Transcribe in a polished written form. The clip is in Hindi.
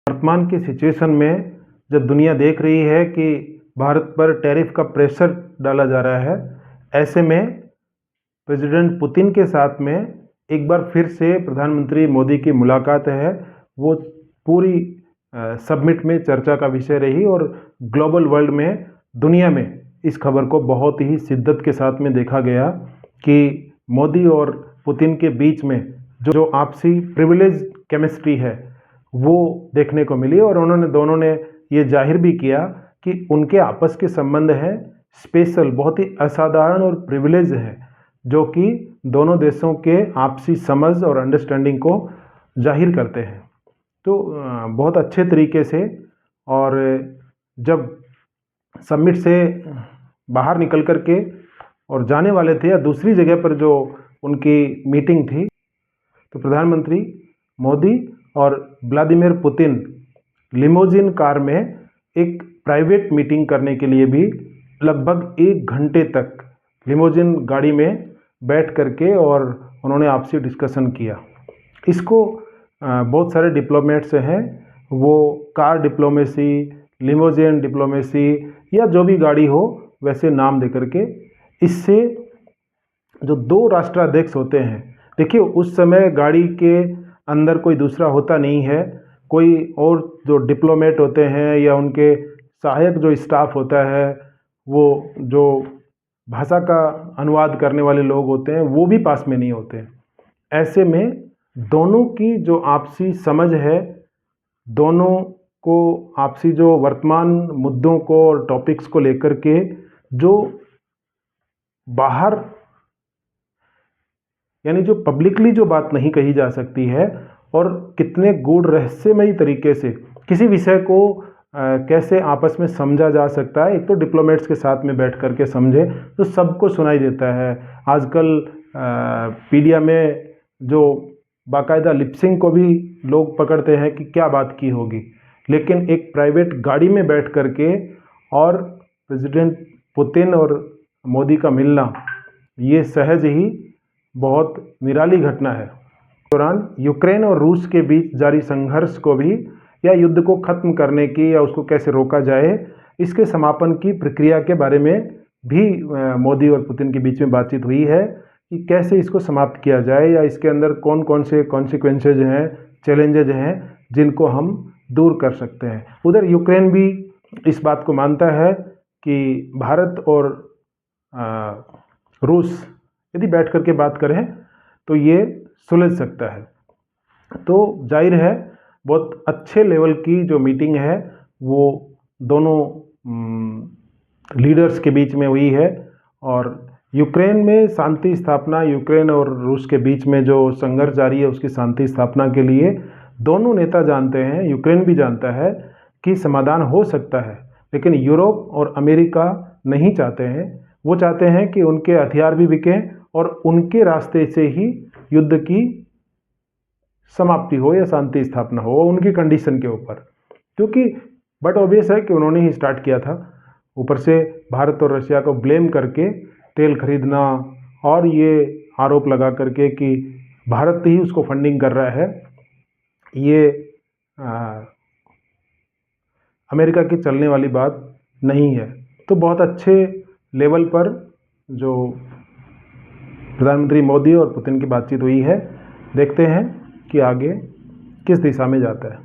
वर्तमान की सिचुएशन में जब दुनिया देख रही है कि भारत पर टैरिफ का प्रेशर डाला जा रहा है, ऐसे में प्रेसिडेंट पुतिन के साथ में एक बार फिर से प्रधानमंत्री मोदी की मुलाकात है, वो पूरी समिट में चर्चा का विषय रही और ग्लोबल वर्ल्ड में, दुनिया में इस खबर को बहुत ही शिद्दत के साथ में देखा गया कि मोदी और पुतिन के बीच में जो आपसी प्रिविलेज केमिस्ट्री है वो देखने को मिली और दोनों ने ये जाहिर भी किया कि उनके आपस के संबंध हैं स्पेशल, बहुत ही असाधारण और प्रिविलेज है, जो कि दोनों देशों के आपसी समझ और अंडरस्टैंडिंग को जाहिर करते हैं। तो बहुत अच्छे तरीके से, और जब समिट से बाहर निकल कर के और जाने वाले थे या दूसरी जगह पर जो उनकी मीटिंग थी, तो प्रधानमंत्री मोदी और व्लादिमीर पुतिन लिमोजिन कार में एक प्राइवेट मीटिंग करने के लिए भी लगभग 1 घंटे तक लिमोजिन गाड़ी में बैठ करके और उन्होंने आपसी डिस्कशन किया। इसको बहुत सारे डिप्लोमेट्स हैं, वो कार डिप्लोमेसी, लिमोजिन डिप्लोमेसी या जो भी गाड़ी हो वैसे नाम दे करके, इससे जो 2 राष्ट्राध्यक्ष होते हैं, देखिए उस समय गाड़ी के अंदर कोई दूसरा होता नहीं है, कोई और जो डिप्लोमेट होते हैं या उनके सहायक जो स्टाफ होता है, वो जो भाषा का अनुवाद करने वाले लोग होते हैं, वो भी पास में नहीं होते। ऐसे में दोनों की जो आपसी समझ है, दोनों को आपसी जो वर्तमान मुद्दों को और टॉपिक्स को लेकर के जो बाहर, यानी जो पब्लिकली जो बात नहीं कही जा सकती है, और कितने गूढ़ रहस्यमयी तरीके से किसी विषय को कैसे आपस में समझा जा सकता है। एक तो डिप्लोमेट्स के साथ में बैठ करके समझे तो सबको सुनाई देता है। आजकल पीडिया में जो बाकायदा लिपसिंग को भी लोग पकड़ते हैं कि क्या बात की होगी, लेकिन एक प्राइवेट गाड़ी में बैठ करके और प्रेसिडेंट पुतिन और मोदी का मिलना, ये सहज ही बहुत निराली घटना है। दौरान यूक्रेन और रूस के बीच जारी संघर्ष को भी, या युद्ध को खत्म करने की या उसको कैसे रोका जाए, इसके समापन की प्रक्रिया के बारे में भी मोदी और पुतिन के बीच में बातचीत हुई है कि कैसे इसको समाप्त किया जाए या इसके अंदर कौन कौन से कॉन्सिक्वेंसेज हैं, चैलेंजेज हैं जिनको हम दूर कर सकते हैं। उधर यूक्रेन भी इस बात को मानता है कि भारत और रूस यदि बैठ करके बात करें तो ये सुलझ सकता है। तो जाहिर है बहुत अच्छे लेवल की जो मीटिंग है वो दोनों लीडर्स के बीच में हुई है, और यूक्रेन में शांति स्थापना, यूक्रेन और रूस के बीच में जो संघर्ष जारी है उसकी शांति स्थापना के लिए दोनों नेता जानते हैं, यूक्रेन भी जानता है कि समाधान हो सकता है, लेकिन यूरोप और अमेरिका नहीं चाहते हैं। वो चाहते हैं कि उनके हथियार भी बिकें और उनके रास्ते से ही युद्ध की समाप्ति हो या शांति स्थापना हो, उनकी कंडीशन के ऊपर, क्योंकि बट ऑब्वियस है कि उन्होंने ही स्टार्ट किया था। ऊपर से भारत और रशिया को ब्लेम करके तेल खरीदना और ये आरोप लगा करके कि भारत ही उसको फंडिंग कर रहा है, ये अमेरिका की चलने वाली बात नहीं है। तो बहुत अच्छे लेवल पर जो प्रधानमंत्री मोदी और पुतिन की बातचीत हुई है, देखते हैं कि आगे किस दिशा में जाता है।